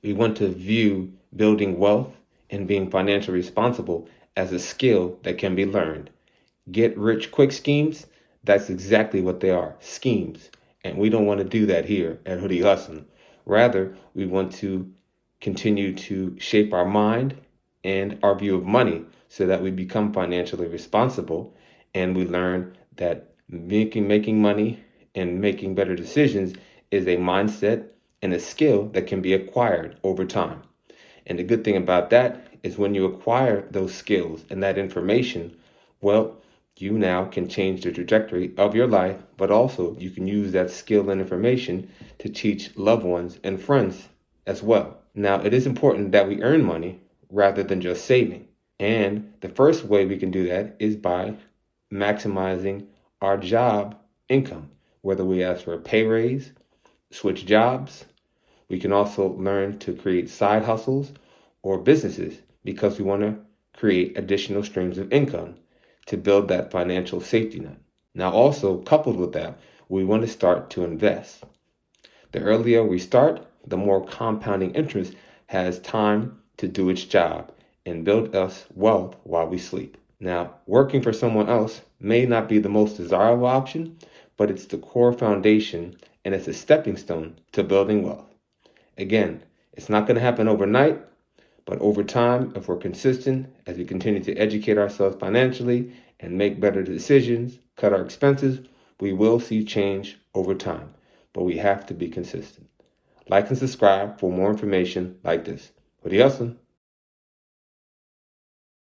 We want to view building wealth and being financially responsible as a skill that can be learned. Get rich quick schemes, that's exactly what they are, schemes. And we don't want to do that here at Hoodie Hustling. Rather, we want to continue to shape our mind and our view of money so that we become financially responsible and we learn that making money and making better decisions is a mindset and a skill that can be acquired over time. And the good thing about that is when you acquire those skills and that information, well, you now can change the trajectory of your life, but also you can use that skill and information to teach loved ones and friends as well. Now, it is important that we earn money rather than just saving. And the first way we can do that is by maximizing our job income, whether we ask for a pay raise, switch jobs. We can also learn to create side hustles or businesses because we want to create additional streams of income to build that financial safety net. Now, also coupled with that, we want to start to invest. The earlier we start, the more compounding interest has time to do its job and build us wealth while we sleep. Now, working for someone else may not be the most desirable option, but it's the core foundation and it's a stepping stone to building wealth. Again, it's not going to happen overnight, but over time, if we're consistent, as we continue to educate ourselves financially and make better decisions, cut our expenses, we will see change over time. But we have to be consistent. Like and subscribe for more information like this. Hoodie Hustling.